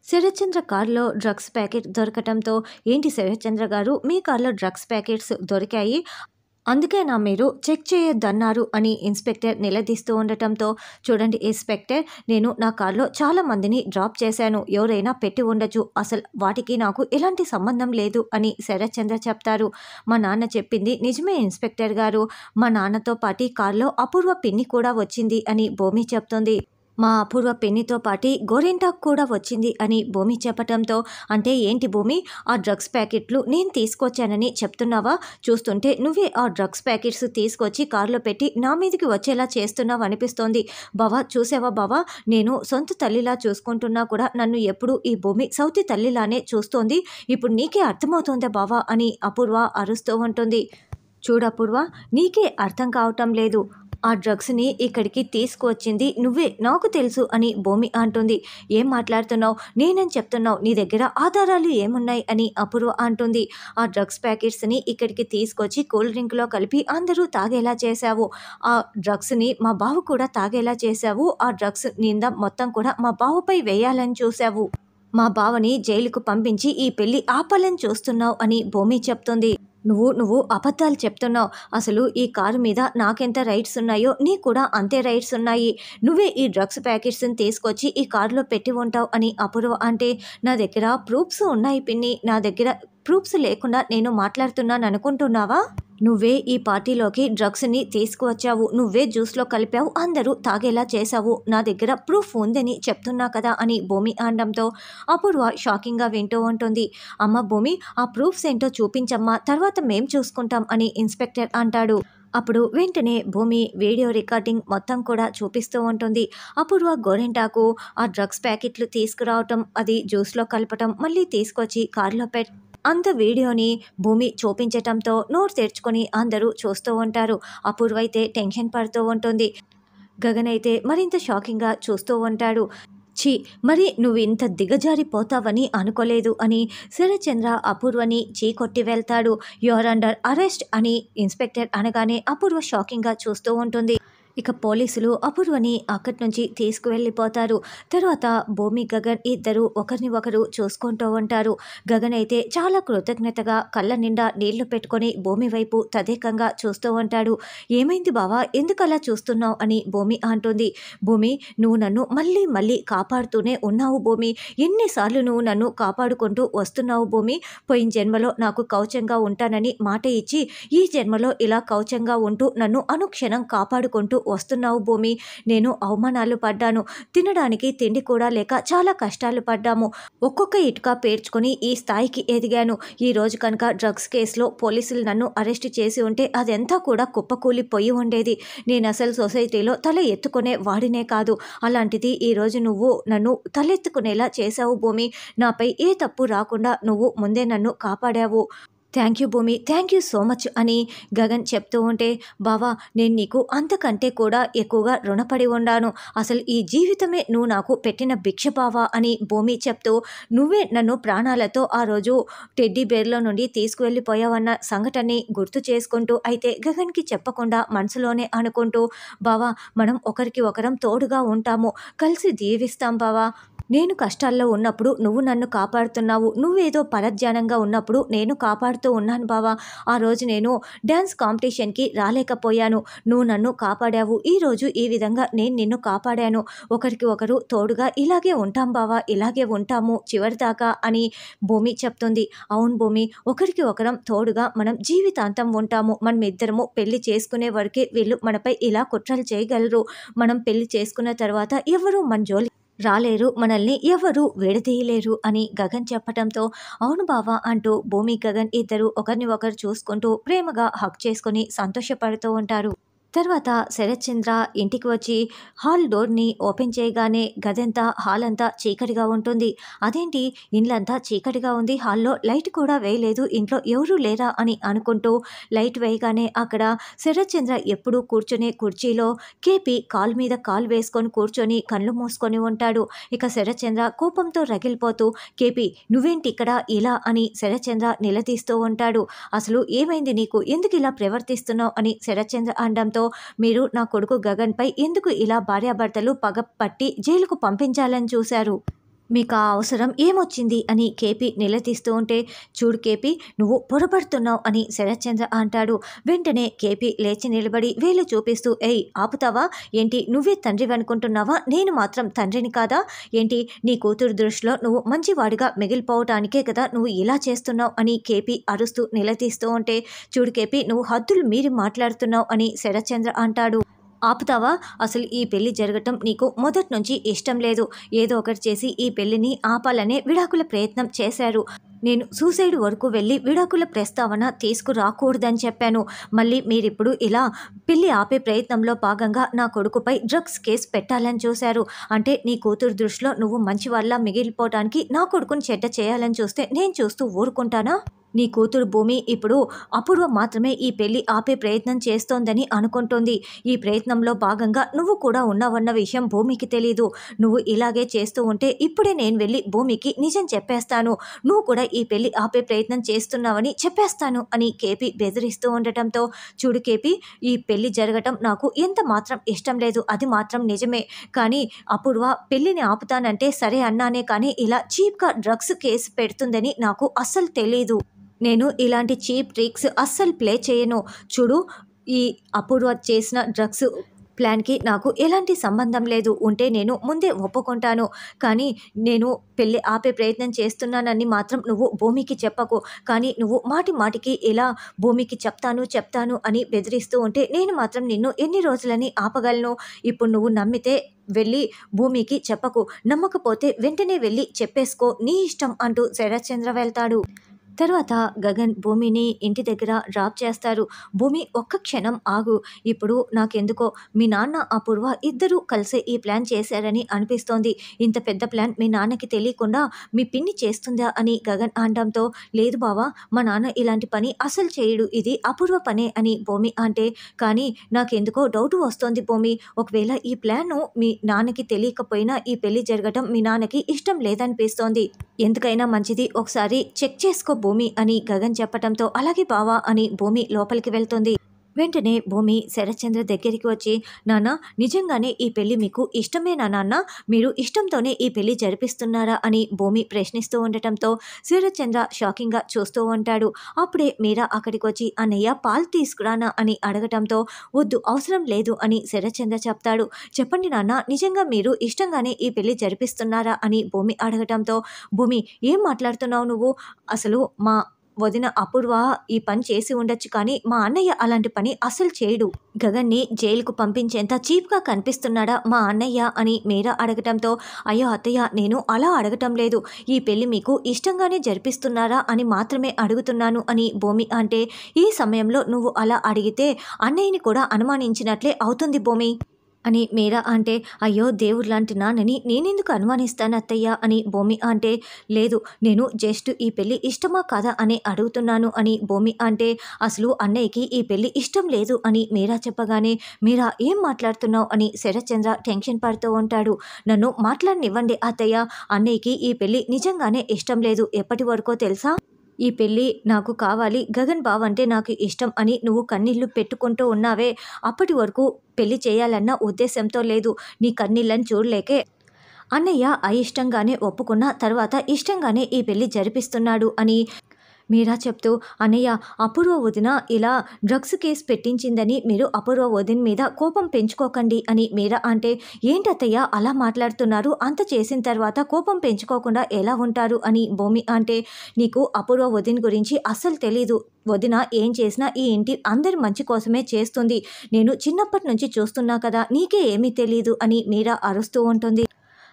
శరత్చంద్ర కార్లో drugs packet దొరకటంతో, ఏంటి శరత్చంద్ర గారు, మీ కార్లో డ్రగ్స్ ప్యాకెట్స్ దొరికాయి, అందుకేనా మీరు చెక్ చేయొద్దన్నారు అని ఇన్స్పెక్టర్ నిలదీస్తూ ఉండటంతో, చూడండి ఇన్స్పెక్టర్, నేను నా కార్లో చాలా మందిని డ్రాప్ చేశాను, ఎవరైనా పెట్టి ఉండొచ్చు, అసలు వాటికి నాకు ఎలాంటి సంబంధం లేదు అని శరత్చంద్ర చెప్తారు. మా నాన్న చెప్పింది నిజమే ఇన్స్పెక్టర్ గారు, మా నాన్నతో పాటు కార్లో అపూర్వ పిన్ని కూడా వచ్చింది అని భూమి చెప్తుంది. మా అపూర్వ పెన్నితో పాటి గోరెంటాక్ కూడా వచ్చింది అని భూమి చెప్పటంతో, అంటే ఏంటి భూమి, ఆ డ్రగ్స్ ప్యాకెట్లు నేను తీసుకొచ్చానని చెప్తున్నావా? చూస్తుంటే నువ్వే ఆ డ్రగ్స్ ప్యాకెట్స్ తీసుకొచ్చి కార్లో పెట్టి నా మీదకి వచ్చేలా చేస్తున్నావు అనిపిస్తోంది. బావా, చూసావా బావా, నేను సొంత తల్లిలా చూసుకుంటున్నా కూడా నన్ను ఎప్పుడు ఈ భూమి సౌతి తల్లిలానే చూస్తోంది. ఇప్పుడు నీకే అర్థమవుతోందా బావా అని అపూర్వ అరుస్తూ ఉంటుంది. చూడపూర్వ, నీకే అర్థం కావటం లేదు, ఆ డ్రగ్స్ని ఇక్కడికి తీసుకువచ్చింది నువ్వే, నాకు తెలుసు అని భూమి అంటుంది. ఏం మాట్లాడుతున్నావు, నేనని చెప్తున్నావు, నీ దగ్గర ఆధారాలు ఏమున్నాయి అని అపూర్వ అంటుంది. ఆ డ్రగ్స్ ప్యాకెట్స్ని ఇక్కడికి తీసుకొచ్చి కూల్ డ్రింక్లో కలిపి అందరూ తాగేలా చేశావు, ఆ డ్రగ్స్ని మా బావ కూడా తాగేలా చేశావు, ఆ డ్రగ్స్ నింద మొత్తం కూడా మా బావపై వేయాలని చూశావు, మా బావని జైలుకు పంపించి ఈ పెళ్లి ఆపాలని చూస్తున్నావు అని భూమి చెప్తుంది. నువ్వు అబద్ధాలు చెప్తున్నావు, అసలు ఈ కారు మీద నాకెంత రైట్స్ ఉన్నాయో నీకు కూడా అంతే రైట్స్ ఉన్నాయి, నువ్వే ఈ డ్రగ్స్ ప్యాకెట్స్ని తీసుకొచ్చి ఈ కారులో పెట్టి ఉంటావు అని అపూర్వ అంటే, నా దగ్గర ప్రూఫ్స్ ఉన్నాయి పిన్ని, నా దగ్గర ప్రూఫ్స్ లేకుండా నేను మాట్లాడుతున్నాను అనుకుంటున్నావా? నువ్వే ఈ పార్టీలోకి డ్రగ్స్ని తీసుకువచ్చావు, నువ్వే జ్యూస్లో కలిపావు, అందరూ తాగేలా చేశావు, నా దగ్గర ప్రూఫ్ ఉందని చెప్తున్నా కదా అని భూమి అనడంతో అపూర్వ షాకింగ్గా వింటూ ఉంటుంది. అమ్మ భూమి, ఆ ప్రూఫ్స్ ఏంటో చూపించమ్మా, తర్వాత మేం చూసుకుంటాం అని ఇన్స్పెక్టర్ అంటాడు. అప్పుడు వెంటనే భూమి వీడియో రికార్డింగ్ మొత్తం కూడా చూపిస్తూ ఉంటుంది. అపూర్వ గోరెంటాకు ఆ డ్రగ్స్ ప్యాకెట్లు తీసుకురావటం, అది జ్యూస్లో కలపటం, మళ్ళీ తీసుకొచ్చి కారులో అంత వీడియోని భూమి చూపించటంతో నోరు తెరుచుకొని అందరూ చూస్తూ ఉంటారు. అపూర్వ అయితే టెన్షన్ పడుతూ ఉంటుంది. గగన్ అయితే మరింత షాకింగ్గా చూస్తూ ఉంటాడు. ఛీ, మరి నువ్వు ఇంత దిగజారిపోతావని అనుకోలేదు అని శరత్చంద్ర అపూర్వని చీకొట్టి వెళ్తాడు. యువర్ అండర్ అరెస్ట్ అని ఇన్స్పెక్టర్ అనగానే అపూర్వ షాకింగ్గా చూస్తూ ఉంటుంది. ఇక పోలీసులు అపూర్వని అక్కడి నుంచి తీసుకువెళ్ళిపోతారు. తర్వాత భూమి గగన్ ఇద్దరు ఒకరిని ఒకరు చూసుకుంటూ ఉంటారు. గగన్ అయితే చాలా కృతజ్ఞతగా కళ్ళ నిండా నీళ్లు పెట్టుకొని భూమి వైపు తదేకంగా చూస్తూ ఉంటాడు. ఏమైంది బావా, ఎందుకు అలా చూస్తున్నావు అని భూమి అంటుంది. భూమి, నువ్వు నన్ను మళ్ళీ మళ్ళీ కాపాడుతూనే ఉన్నావు భూమి, ఎన్నిసార్లు నువ్వు నన్ను కాపాడుకుంటూ వస్తున్నావు భూమి, పోయిన జన్మలో నాకు కవచంగా ఉంటానని మాట ఇచ్చి ఈ జన్మలో ఇలా కవచంగా ఉంటూ నన్ను అనుక్షణం కాపాడుకుంటూ వస్తున్నావు భూమి, నేను అవమానాలు పడ్డాను, తినడానికి తిండి కూడా లేక చాలా కష్టాలు పడ్డాము, ఒక్కొక్క ఇటుక పేర్చుకొని ఈ స్థాయికి ఎదిగాను, ఈ రోజు కనుక డ్రగ్స్ కేసులో పోలీసులు నన్ను అరెస్ట్ చేసి ఉంటే అదంతా కూడా కుప్పకూలిపోయి ఉండేది, నేను అసలు సొసైటీలో తల ఎత్తుకునే వాడినే కాదు, అలాంటిది ఈరోజు నువ్వు నన్ను తలెత్తుకునేలా చేశావు భూమి, నాపై ఏ తప్పు రాకుండా నువ్వు ముందే నన్ను కాపాడావు, థ్యాంక్ యూ భూమి, థ్యాంక్ యూ సో మచ్ అని గగన్ చెప్తూ ఉంటే, బావా నేను నీకు అంతకంటే కూడా ఎక్కువగా రుణపడి ఉన్నాను, అసలు ఈ జీవితమే నువ్వు నాకు పెట్టిన భిక్ష బావా అని భూమి చెప్తూ, నువ్వే నన్ను ప్రాణాలతో ఆ రోజు టెడ్డీ బేర్లో నుండి తీసుకువెళ్ళిపోయావన్న సంఘటనని గుర్తు చేసుకుంటూ, అయితే గగన్కి చెప్పకుండా మనసులోనే అనుకుంటూ, బావా మనం ఒకరికి ఒకరం తోడుగా ఉంటాము, కలిసి జీవిస్తాం బావా, నేను కష్టాల్లో ఉన్నప్పుడు నువ్వు నన్ను కాపాడుతున్నావు, నువ్వేదో పరధ్యానంగా ఉన్నప్పుడు నేను కాపాడుతూ ఉన్నాను బావా, ఆ రోజు నేను డ్యాన్స్ కాంపిటీషన్కి రాలేకపోయాను, నువ్వు నన్ను కాపాడావు, ఈరోజు ఈ విధంగా నేను నిన్ను కాపాడాను, ఒకరికి ఒకరు తోడుగా ఇలాగే ఉంటాం బావా, ఇలాగే ఉంటాము చివరిదాకా అని భూమి చెప్తుంది. అవును భూమి, ఒకరికి ఒకరం తోడుగా మనం జీవితాంతం ఉంటాము, మనం ఇద్దరము పెళ్లి చేసుకునే వరకే వీళ్ళు మనపై ఇలా కుట్రలు చేయగలరు, మనం పెళ్లి చేసుకున్న తర్వాత ఎవరు మన జోలి రాలేరు, మనల్ని ఎవరు విడదీయలేరు అని గగన్ చెప్పటంతో, అవును బావా అంటూ భూమి గగన్ ఇద్దరు ఒకరిని ఒకరు చూసుకుంటూ ప్రేమగా హక్ చేసుకొని సంతోషపడుతూ ఉంటారు. తర్వాత శరత్చంద్ర ఇంటికి వచ్చి హాల్ డోర్ని ఓపెన్ చేయగానే గదంతా హాల్ అంతా చీకటిగా ఉంటుంది. అదేంటి ఇండ్లంతా చీకటిగా ఉంది, హాల్లో లైట్ కూడా వేయలేదు, ఇంట్లో ఎవరూ లేరా అని అనుకుంటూ లైట్ వేయగానే అక్కడ శరత్చంద్ర ఎప్పుడూ కూర్చునే కుర్చీలో కేపీ కాలు మీద కాలు వేసుకొని కూర్చొని కళ్ళు మూసుకొని ఉంటాడు. ఇక శరత్చంద్ర కోపంతో రగిలిపోతూ, కేపీ నువ్వేంటి ఇక్కడ ఇలా అని శరత్చంద్ర నిలదీస్తూ ఉంటాడు. అసలు ఏమైంది నీకు, ఎందుకు ఇలా ప్రవర్తిస్తున్నావు అని శరత్చంద్ర అనడంతో, మీరు నా కొడుకు గగన్ పై ఎందుకు ఇలా భార్యాభర్తలు పగ పట్టి జైలుకు పంపించాలని చూశారు, మీకు ఆ అవసరం ఏమొచ్చింది అని కేపీ నిలదీస్తూ ఉంటే, చూడు కేపీ నువ్వు పొరపడుతున్నావు అని శరత్చంద్ర అంటాడు. వెంటనే కేపీ లేచి నిలబడి వేలు చూపిస్తూ, ఏయ్ ఆపుతావా ఏంటి, నువ్వే తండ్రివి అనుకుంటున్నావా, నేను మాత్రం తండ్రిని కాదా ఏంటి, నీ కూతురు దృష్టిలో నువ్వు మంచివాడిగా మిగిలిపోవటానికే కదా నువ్వు ఇలా చేస్తున్నావు అని కేపీ అరుస్తూ నిలదీస్తూ ఉంటే, చూడు కేపీ నువ్వు హద్దులు మీరి మాట్లాడుతున్నావు అని శరత్చంద్ర అంటాడు. ఆపుతావా, అసలు ఈ పెళ్లి జరగటం నీకు మొదటి నుంచి ఇష్టం లేదు, ఏదో ఒకటి చేసి ఈ పెళ్లిని ఆపాలనే విడాకుల ప్రయత్నం చేశారు. నేను సూసైడ్ వరకు వెళ్ళి విడాకుల ప్రస్తావన తీసుకురాకూడదని చెప్పాను. మళ్ళీ మీరిప్పుడు ఇలా పెళ్లి ఆపే ప్రయత్నంలో భాగంగా నా కొడుకుపై డ్రగ్స్ కేసు పెట్టాలని చూశారు. అంటే నీ కూతురు దృష్టిలో నువ్వు మంచివాళ్ళ మిగిలిపోవటానికి నా కొడుకుని చెడ్డ చేయాలని చూస్తే నేను చూస్తూ ఊరుకుంటానా? నీ కూతురు భూమి ఇప్పుడు అపూర్వ మాత్రమే ఈ పెళ్లి ఆపే ప్రయత్నం చేస్తోందని అనుకుంటోంది. ఈ ప్రయత్నంలో భాగంగా నువ్వు కూడా ఉన్నావన్న విషయం భూమికి తెలీదు. నువ్వు ఇలాగే చేస్తూ ఉంటే ఇప్పుడే నేను వెళ్ళి భూమికి నిజం చెప్పేస్తాను, నువ్వు కూడా ఈ పెళ్లి ఆపే ప్రయత్నం చేస్తున్నావని చెప్పేస్తాను అని కేపీ బెదిరిస్తూ ఉండటంతో, చూడు కేపీ ఈ పెళ్లి జరగటం నాకు ఎంత మాత్రం ఇష్టం లేదు, అది మాత్రం నిజమే. కానీ అపూర్వ పెళ్లిని ఆపుతానంటే సరే అన్నానే కానీ ఇలా చీప్గా డ్రగ్స్ కేసు పెడుతుందని నాకు అస్సలు తెలీదు. నేను ఇలాంటి చీప్ ట్రిక్స్ అస్సలు ప్లే చేయను. చూడు ఈ అపూర్వ చేసిన డ్రగ్స్ ప్లాన్కి నాకు ఎలాంటి సంబంధం లేదు, ఉంటే నేను ముందే ఒప్పుకుంటాను. కానీ నేను పెళ్ళి ఆపే ప్రయత్నం చేస్తున్నానని మాత్రం నువ్వు భూమికి చెప్పకు. కానీ నువ్వు మాటి మాటికి ఇలా భూమికి చెప్తాను అని బెదిరిస్తూ ఉంటే నేను మాత్రం నిన్ను ఎన్ని రోజులని ఆపగలను? ఇప్పుడు నువ్వు నమ్మితే వెళ్ళి భూమికి చెప్పకు, నమ్మకపోతే వెంటనే వెళ్ళి చెప్పేసుకో, నీ ఇష్టం అంటూ శరత్చంద్ర వెళ్తాడు. తర్వాత గగన్ భూమిని ఇంటి దగ్గర డ్రాప్ చేస్తారు. భూమి ఒక్క క్షణం ఆగు, ఇప్పుడు నాకెందుకో మీ నాన్న అపూర్వ ఇద్దరూ కలిసి ఈ ప్లాన్ చేశారని అనిపిస్తోంది. ఇంత పెద్ద ప్లాన్ మీ నాన్నకి తెలియకుండా మీ పిన్ని చేస్తుందా అని గగన్ అనడంతో, లేదు బావా మా నాన్న ఇలాంటి పని అసలు చేయడు, ఇది అపూర్వ పనే అని భూమి అంటే, కానీ నాకెందుకో డౌట్ వస్తోంది భూమి, ఒకవేళ ఈ ప్లాన్ మీ నాన్నకి తెలియకపోయినా ఈ పెళ్లి జరగటం మీ నాన్నకి ఇష్టం లేదనిపిస్తోంది. ఎందుకైనా మంచిది ఒకసారి చెక్ చేసుకో భూమి అని గగన్ చెప్పటంతో, అలాగే బావా అని భూమి లోపలికి వెళ్తుంది. వెంటనే భూమి శరత్చంద్ర దగ్గరికి వచ్చి, నాన్న నిజంగానే ఈ పెళ్లి మీకు ఇష్టమేనా నాన్న, మీరు ఇష్టంతోనే ఈ పెళ్లి జరిపిస్తున్నారా అని భూమి ప్రశ్నిస్తూ ఉండటంతో శరత్చంద్ర షాకింగ్గా చూస్తూ ఉంటాడు. అప్పుడే మీరా అక్కడికి వచ్చి, అన్నయ్య పాలు తీసుకురానా అని అడగటంతో, వద్దు అవసరం లేదు అని శరత్చంద్ర చెప్తాడు. చెప్పండి నాన్న నిజంగా మీరు ఇష్టంగానే ఈ పెళ్లి జరిపిస్తున్నారా అని భూమి అడగటంతో, భూమి ఏం మాట్లాడుతున్నావు నువ్వు, అసలు మా వదిన అపూర్వ ఈ పని చేసి ఉండొచ్చు కానీ మా అన్నయ్య అలాంటి పని అసలు చేయడు. గగన్ని జైలుకు పంపించేంత చీప్గా కనిపిస్తున్నాడా మా అన్నయ్య అని మీరా అడగటంతో, అయ్యో అత్తయ్య నేను అలా అడగటం లేదు, ఈ పెళ్లి మీకు ఇష్టంగానే జరిపిస్తున్నారా అని మాత్రమే అడుగుతున్నాను అని భూమి అంటే, ఈ సమయంలో నువ్వు అలా అడిగితే అన్నయ్యని కూడా అనుమానించినట్లే అవుతుంది భూమి అని మీరా అంటే, అయ్యో దేవుడు లాంటి నాన్నని నేనెందుకు అనుమానిస్తాను అత్తయ్య అని భూమి అంటే, లేదు నేను జస్ట్ ఈ పెళ్ళి ఇష్టమా కాదా అని అడుగుతున్నాను అని భూమి అంటే, అసలు అన్నయ్యకి ఈ పెళ్ళి ఇష్టం లేదు అని మీరా చెప్పగానే, మీరా ఏం మాట్లాడుతున్నావు అని శరత్చంద్ర టెన్షన్ పడుతూ ఉంటాడు. నన్ను మాట్లాడనివ్వండి అత్తయ్య, అన్నయ్యకి ఈ పెళ్ళి నిజంగానే ఇష్టం లేదు, ఎప్పటి వరకో తెలుసా, ఈ పెళ్ళి నాకు కావాలి, గగన్ బావ అంటే నాకు ఇష్టం అని నువ్వు కన్నీళ్లు పెట్టుకుంటూ ఉన్నావే, అప్పటి వరకు పెళ్లి చేయాలన్న ఉద్దేశంతో లేదు, నీ కన్నీళ్ళని చూడలేకే అన్నయ్య అయిష్టంగానే ఒప్పుకున్న తర్వాత ఇష్టంగానే ఈ పెళ్లి జరిపిస్తున్నాడు అని మీరా చెప్తూ, అన్నయ్య అపూర్వ వదిన ఇలా డ్రగ్స్ కేసు పెట్టించిందని మీరు అపూర్వ వదిన మీద కోపం పెంచుకోకండి అని మీరా అంటే, ఏంటత్తయ్య అలా మాట్లాడుతున్నారు, అంత చేసిన తర్వాత కోపం పెంచుకోకుండా ఎలా ఉంటారు అని భూమి అంటే, నీకు అపూర్వ వదిన గురించి అస్సలు తెలీదు, వదిన ఏం చేసినా ఈ ఇంటి అందరి మంచి కోసమే చేస్తుంది, నేను చిన్నప్పటి నుంచి చూస్తున్నా కదా, నీకే ఏమీ తెలీదు అని మీరా అరుస్తూ ఉంటుంది.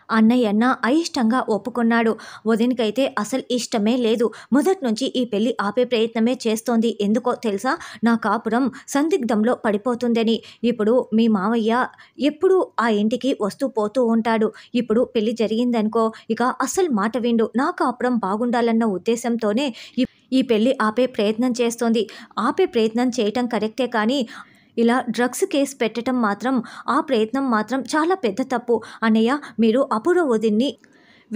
అన్నయ్యన్న అయిష్టంగా ఒప్పుకున్నాడు, వదినకైతే అసలు ఇష్టమే లేదు, మొదటి నుంచి ఈ పెళ్లి ఆపే ప్రయత్నమే చేస్తోంది, ఎందుకో తెలుసా, నా కాపురం సందిగ్ధంలో పడిపోతుందని, ఇప్పుడు మీ మావయ్య ఎప్పుడు ఆ ఇంటికి వస్తూ పోతూ ఉంటాడు, ఇప్పుడు పెళ్లి జరిగిందనుకో ఇక అస్సలు మాట విండు, నా కాపురం బాగుండాలన్న ఉద్దేశంతోనే ఈ పెళ్లి ఆపే ప్రయత్నం చేస్తోంది, ఆపే ప్రయత్నం చేయటం కరెక్టే కానీ ఇలా డ్రగ్స్ కేసు పెట్టడం మాత్రం, ఆ ప్రయత్నం మాత్రం చాలా పెద్ద తప్పు అన్నయ్య, మీరు అపూర్వ వదిన్ని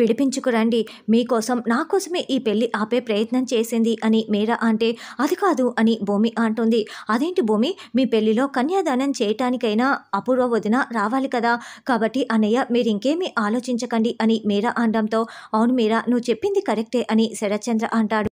విడిపించుకురండి. మీకోసం నా కోసమే ఈ పెళ్లి ఆపే ప్రయత్నం చేసింది అని మీరా అంటే, అది కాదు అని భూమి అంటుంది. అదేంటి భూమి, మీ పెళ్లిలో కన్యాదానం చేయటానికైనా అపూర్వ వదిన రావాలి కదా, కాబట్టి అన్నయ్య మీరు ఇంకేమీ ఆలోచించకండి అని మీరా అనడంతో, అవును మీరా నువ్వు చెప్పింది కరెక్టే అని శరత్చంద్ర అంటాడు.